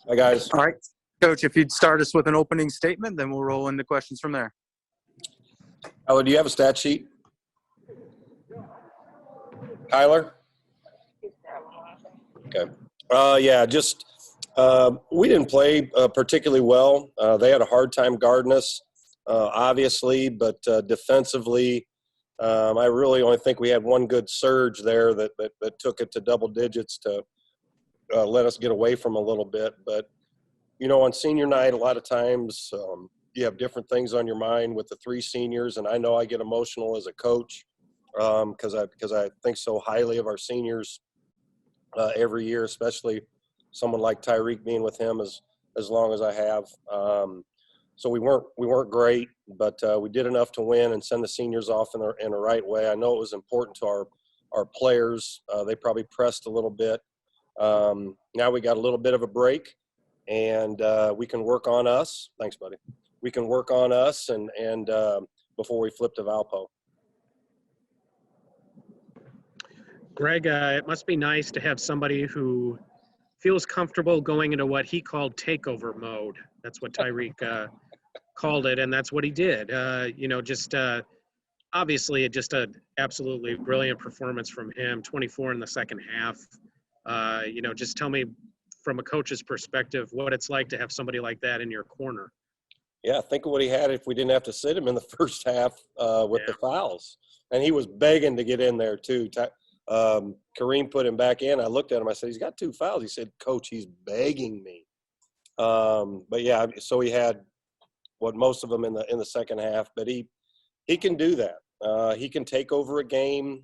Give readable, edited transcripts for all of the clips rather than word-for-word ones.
Hi, guys. All right. Coach, if you'd start us with an opening statement, then we'll roll into questions from there. Tyler, do you have a stat sheet? Tyler? Okay. We didn't play particularly well. They had a hard time guarding us, obviously, but defensively, I really only think we had one good surge there that took it to double digits to let us get away from a little bit. But, on senior night, a lot of times you have different things on your mind with the three seniors, and I know I get emotional as a coach because I think so highly of our seniors every year, especially someone like Tyrique, being with him as long as I have. So we weren't great, but we did enough to win and send the seniors off in the right way. I know it was important to our players. They probably pressed a little bit. Now we got a little bit of a break, and we can work on us. Thanks, buddy. We can work on us and before we flip to Valpo. Greg, it must be nice to have somebody who feels comfortable going into what he called takeover mode. That's what Tyrique called it, and that's what he did. Obviously, just an absolutely brilliant performance from him, 24 in the second half. Just tell me from a coach's perspective what it's like to have somebody like that in your corner. Yeah, think of what he had if we didn't have to sit him in the first half with the fouls. And he was begging to get in there, too. Kareem put him back in. I looked at him. I said, he's got 2 fouls. He said, Coach, he's begging me. So he had most of them in the second half. But he can do that. He can take over a game.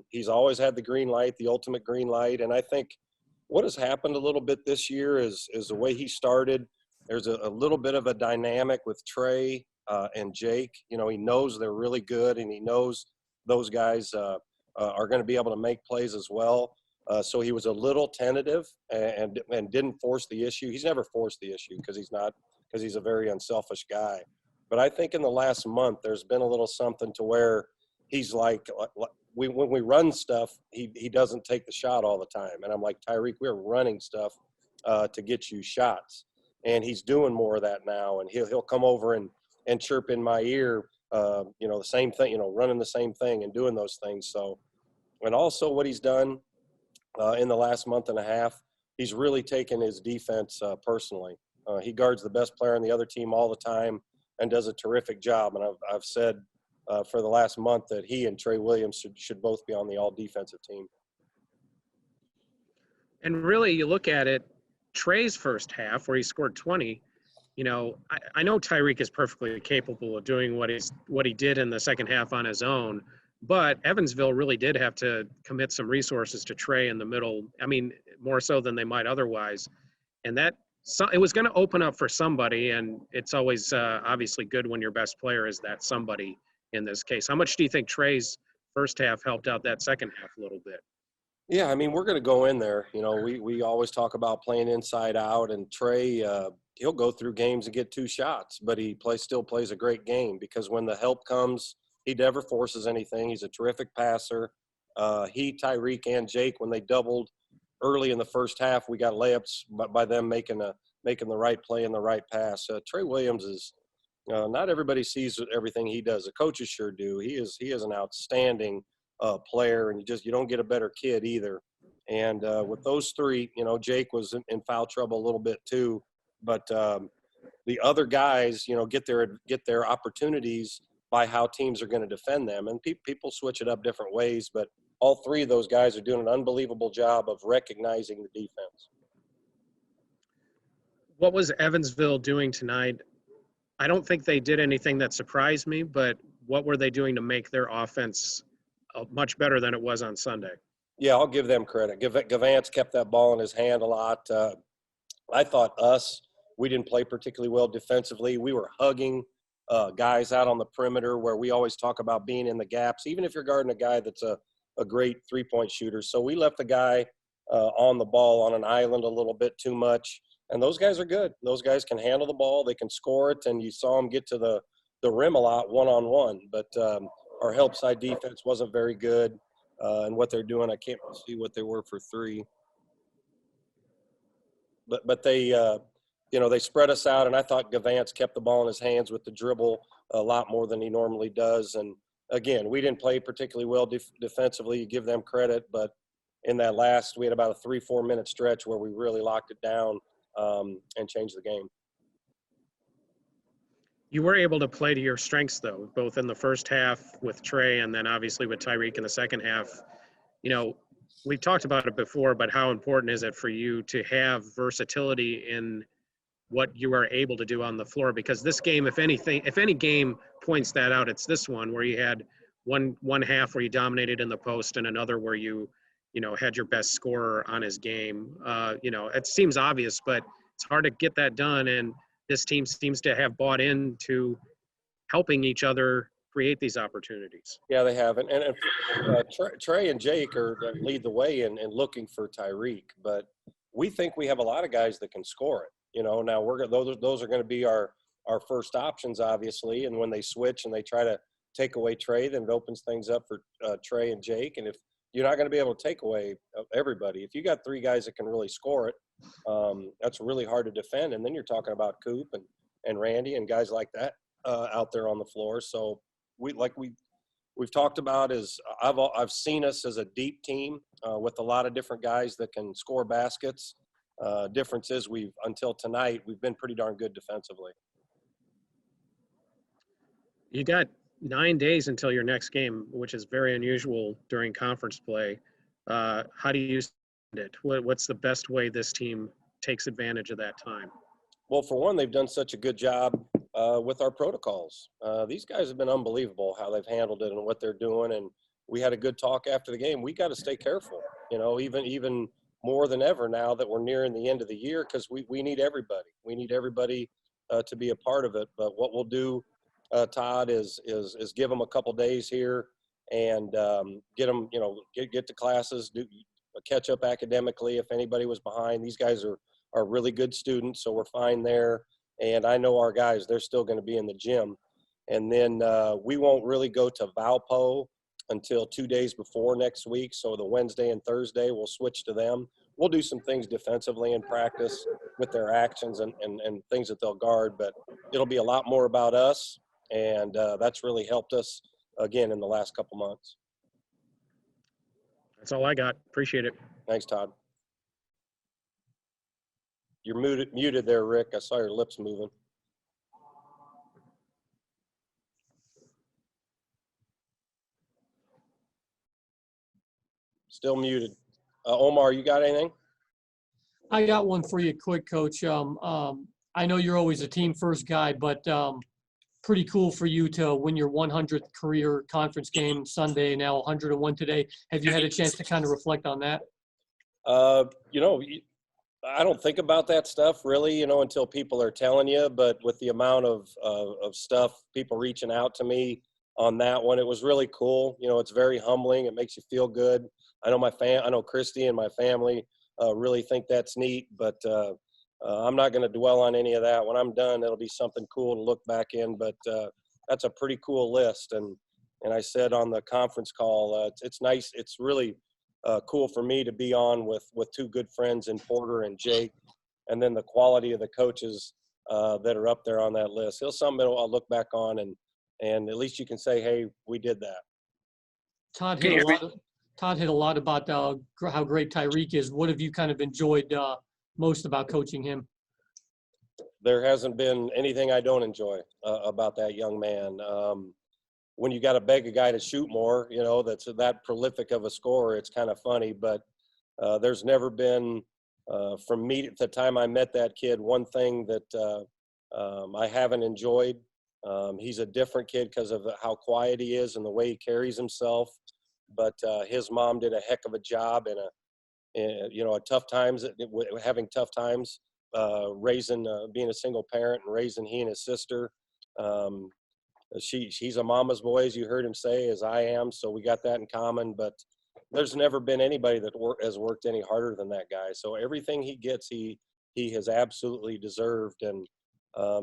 He's always had the green light, the ultimate green light. And I think what has happened a little bit this year is the way he started. There's a little bit of a dynamic with Trey and Jake. He knows they're really good, and he knows those guys are going to be able to make plays as well. So he was a little tentative and didn't force the issue. He's never forced the issue because he's a very unselfish guy. But I think in the last month there's been a little something to where he's like when we run stuff, he doesn't take the shot all the time. And I'm like, Tyrique, we're running stuff to get you shots. And he's doing more of that now. And he'll come over and chirp in my ear, the same thing, running the same thing and doing those things. So, and also what he's done in the last month and a half, he's really taken his defense personally. He guards the best player on the other team all the time and does a terrific job. And I've said for the last month that he and Trey Williams should both be on the all-defensive team. And really, you look at it, Trey's first half where he scored 20, I know Tyrique is perfectly capable of doing what he did in the second half on his own, but Evansville really did have to commit some resources to Trey in the middle. I mean, more so than they might otherwise. And it was going to open up for somebody, and it's always obviously good when your best player is that somebody in this case. How much do you think Trey's first half helped out that second half a little bit? Yeah, I mean, we're going to go in there. We always talk about playing inside out, and Trey, he'll go through games and get 2 shots, but he still plays a great game because when the help comes, he never forces anything. He's a terrific passer. Tyrique, and Jake, when they doubled early in the first half, we got layups by them making the right play and the right pass. Trey Williams is not everybody sees everything he does. The coaches sure do. He is an outstanding player, and you don't get a better kid either. And with those 3, Jake was in foul trouble a little bit too, but the other guys, get their opportunities by how teams are going to defend them, and people switch it up different ways. But all 3 of those guys are doing an unbelievable job of recognizing the defense. What was Evansville doing tonight? I don't think they did anything that surprised me, but what were they doing to make their offense much better than it was on Sunday? Yeah, I'll give them credit. Gavance kept that ball in his hand a lot. I thought we didn't play particularly well defensively. We were hugging guys out on the perimeter where we always talk about being in the gaps, even if you're guarding a guy that's a great three-point shooter. So we left the guy on the ball on an island a little bit too much. And those guys are good. Those guys can handle the ball. They can score it. And you saw them get to the rim a lot one-on-one. But our help side defense wasn't very good. And what they're doing, I can't see what they were for 3. but they, they spread us out, and I thought Gavance kept the ball in his hands with the dribble a lot more than he normally does. And again, we didn't play particularly well defensively. You give them credit, but in that we had about a 3-4 minute stretch where we really locked it down and changed the game. You were able to play to your strengths, though, both in the first half with Trey and then obviously with Tyrique in the second half. We've talked about it before, but how important is it for you to have versatility in what you are able to do on the floor? Because this game, if any game points that out, it's this one where you had one half where you dominated in the post and another where you had your best scorer on his game. It seems obvious, but it's hard to get that done. And this team seems to have bought into helping each other create these opportunities. Yeah, they have. And Trey and Jake lead the way in looking for Tyrique. But we think we have a lot of guys that can score it. Now those are going to be our first options, obviously. And when they switch and they try to take away Trey, then it opens things up for Trey and Jake. And if you're not going to be able to take away everybody, if you got 3 guys that can really score it, that's really hard to defend. And then you're talking about Coop and Randy and guys like that out there on the floor. So we've talked about is I've seen us as a deep team with a lot of different guys that can score baskets. Difference is until tonight we've been pretty darn good defensively. You got 9 days until your next game, which is very unusual during conference play. How do you spend it? What's the best way this team takes advantage of that time? Well, for one, they've done such a good job with our protocols. These guys have been unbelievable how they've handled it and what they're doing. And we had a good talk after the game. We got to stay careful, even more than ever now that we're nearing the end of the year, because we need everybody. We need everybody to be a part of it. But what we'll do, Todd, is give them a couple days here and get them, get to classes, catch up academically if anybody was behind. These guys are really good students, so we're fine there. And I know our guys, they're still going to be in the gym. And then we won't really go to Valpo until 2 days before next week. So the Wednesday and Thursday, we'll switch to them. We'll do some things defensively in practice with their actions and things that they'll guard, but it'll be a lot more about us. And that's really helped us, again, in the last couple months. That's all I got. Appreciate it. Thanks, Todd. You're muted there, Rick. I saw your lips moving. Still muted. Omar, you got anything? I got one for you quick, Coach. I know you're always a team first guy, but pretty cool for you to win your 100th career conference game Sunday, now 101 today. Have you had a chance to kind of reflect on that? I don't think about that stuff really, until people are telling you, but with the amount of stuff, people reaching out to me on that one, it was really cool. It's very humbling. It makes you feel good. I know Christy and my family really think that's neat, but I'm not going to dwell on any of that. When I'm done, it'll be something cool to look back in, but that's a pretty cool list. And I said on the conference call, it's nice. It's really cool for me to be on with 2 good friends in Porter and Jake, and then the quality of the coaches that are up there on that list. It's something I'll look back on, and at least you can say, hey, we did that. Todd hit a lot about how great Tyrique is. What have you kind of enjoyed most about coaching him? There hasn't been anything I don't enjoy about that young man. When you got to beg a guy to shoot more, that's that prolific of a scorer, it's kind of funny. But there's never been, from me at the time I met that kid, one thing that I haven't enjoyed. He's a different kid because of how quiet he is and the way he carries himself. But his mom did a heck of a job at tough times, having tough times, raising, being a single parent and raising he and his sister. She's a mama's boy, as you heard him say, as I am. So we got that in common, but there's never been anybody that has worked any harder than that guy. So everything he gets, he has absolutely deserved. And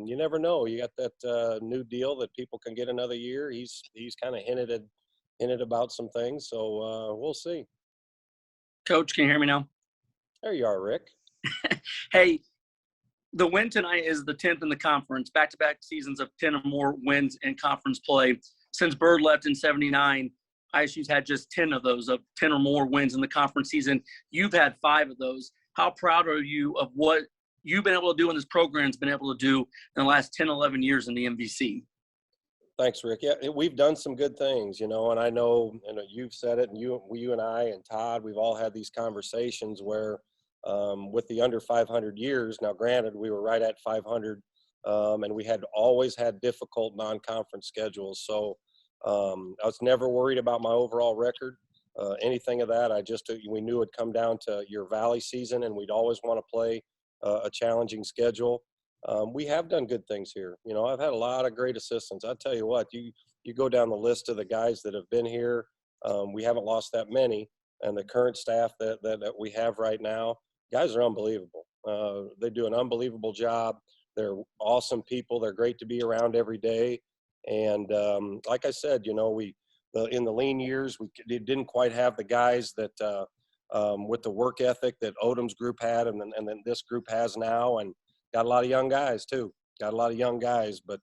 you never know. You got that new deal that people can get another year. He's kind of hinted about some things. So we'll see. Coach, can you hear me now? There you are, Rick. Hey, the win tonight is the 10th in the conference, back-to-back seasons of 10 or more wins in conference play. Since Bird left in 79, ISU's had just 10 of those, of 10 or more wins in the conference season. You've had 5 of those. How proud are you of what you've been able to do and this program's been able to do in the last 10, 11 years in the MVC? Thanks, Rick. Yeah, we've done some good things, and I know, you've said it, and you and I and Todd, we've all had these conversations where with the under 500 years, now granted, we were right at 500, and we had always had difficult non-conference schedules. So I was never worried about my overall record, anything of that. We knew it'd come down to your Valley season, and we'd always want to play a challenging schedule. We have done good things here. I've had a lot of great assistants. I tell you what, you go down the list of the guys that have been here. We haven't lost that many, and the current staff that we have right now, guys are unbelievable. They do an unbelievable job. They're awesome people. They're great to be around every day. And like I said, in the lean years, we didn't quite have the guys that with the work ethic that Odom's group had, and then this group has now, and got a lot of young guys too. But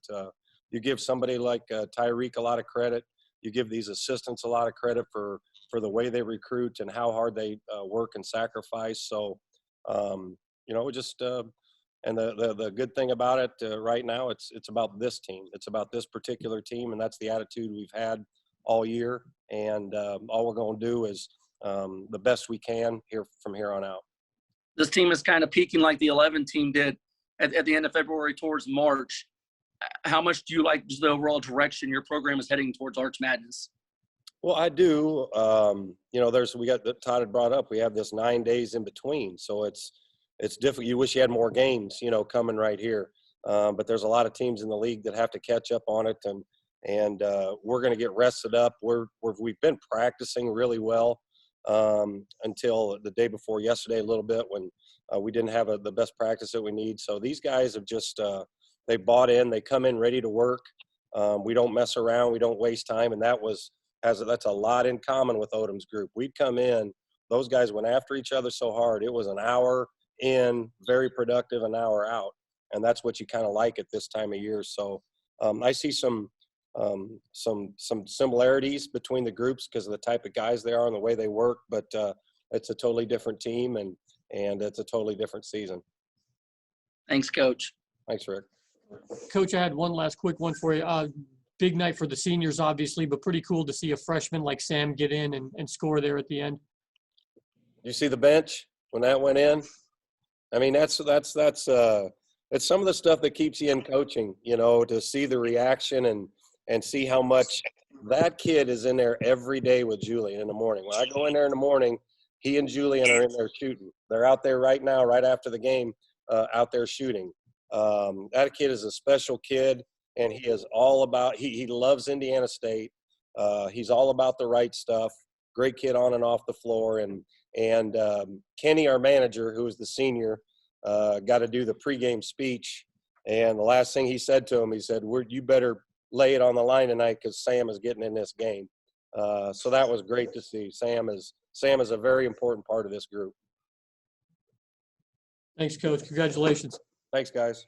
you give somebody like Tyrique a lot of credit. You give these assistants a lot of credit for the way they recruit and how hard they work and sacrifice. So, and the good thing about it right now, it's about this team. It's about this particular team, and that's the attitude we've had all year. And all we're going to do is the best we can here from here on out. This team is kind of peaking like the 11 team did at the end of February towards March. How much do you like just the overall direction your program is heading towards Arch Madness? Well, I do. We got that Todd had brought up. We have this 9 days in between, so it's difficult. You wish you had more games, coming right here. But there's a lot of teams in the league that have to catch up on it, and we're going to get rested up. We've been practicing really well until the day before yesterday a little bit when we didn't have the best practice that we need. So these guys have just they bought in. They come in ready to work. We don't mess around. We don't waste time, and that's a lot in common with Odom's group. We'd come in. Those guys went after each other so hard. It was an hour in, very productive, an hour out, and that's what you kind of like at this time of year. So I see some similarities between the groups because of the type of guys they are and the way they work, but it's a totally different team, and it's a totally different season. Thanks, Coach. Thanks, Rick. Coach, I had one last quick one for you. Big night for the seniors, obviously, but pretty cool to see a freshman like Sam get in and score there at the end. You see the bench when that went in? I mean, that's it's some of the stuff that keeps you in coaching, to see the reaction and see how much that kid is in there every day with Julian in the morning. When I go in there in the morning, he and Julian are in there shooting. They're out there right now, right after the game, out there shooting. That kid is a special kid, and he is all about – he loves Indiana State. He's all about the right stuff. Great kid on and off the floor. And Kenny, our manager, who is the senior, got to do the pregame speech. And the last thing he said to him, he said, you better lay it on the line tonight because Sam is getting in this game. So that was great to see. Sam is a very important part of this group. Thanks, Coach. Congratulations. Thanks, guys.